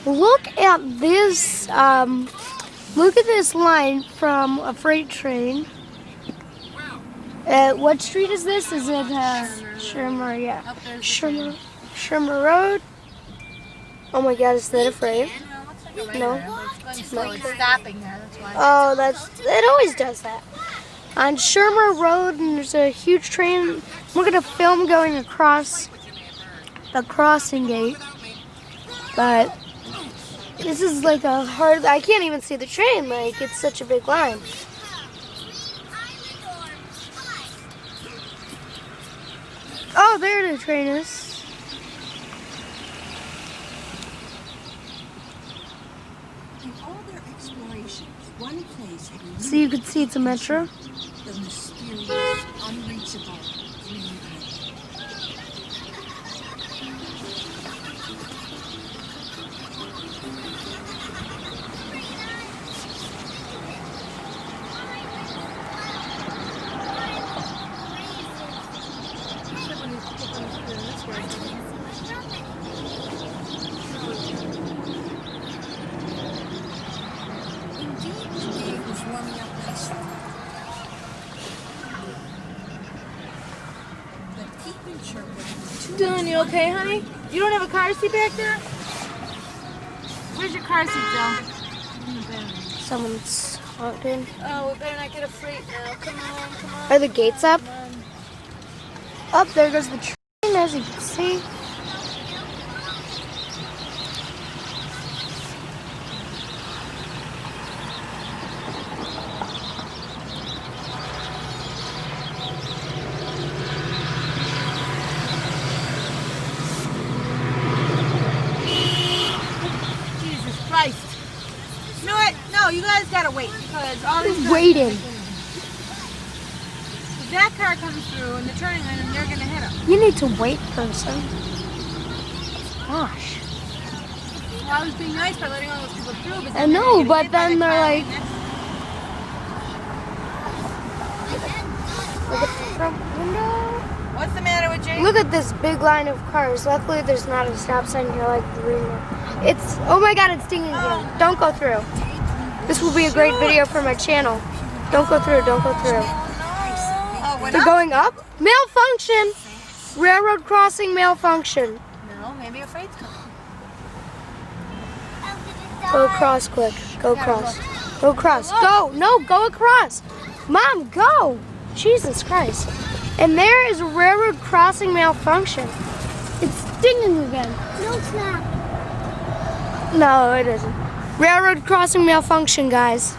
Look at this. Look at this line from a freight train. What street is this? Is it Shermer? Yeah, Shermer Rd. Oh my God, is that a freight? No. It's stopping there. That's why. Oh, it always does that. On Shermer Rd, and there's a huge train. We're gonna film going across the crossing gate, but this is like a hard. I can't even see the train. Like, it's such a big line. Oh, there the train is. In all their explorations, one place had So you can see it's a metro. the mysterious, unreachable green island. Indeed, the day was warming up nicely. But deep in Sherwood, Dylan, you okay, honey? You don't have a car seat back there? Where's your car seat, Jill? Someone's honking. Oh, we better not get a freight now. Come on. Are the gates up? Up there goes the train, as you can see. Jesus Christ. You know what? No, you guys gotta wait because all these Who's waiting? If that car comes through and they're turning on him, they're gonna hit him. You need to wait, person. Gosh. Well, I was being nice by letting all those people through, but I know, but then they're like, look at the front window. What's the matter with Jake? Look at this big line of cars. Luckily, there's not a stop sign here like the green one. It's, oh my God, it's dinging again. Don't go through. This will be a great video for my channel. Don't go through, don't go through. Oh, we're They're not? going up? Malfunction! Railroad crossing malfunction. No, maybe a freight's coming. Go across quick. Go across. Go across. Go! No, go across! Mom, go! Jesus Christ. And there is a railroad crossing malfunction. It's dinging again. No, it's not. No, it isn't. Railroad crossing malfunction, guys.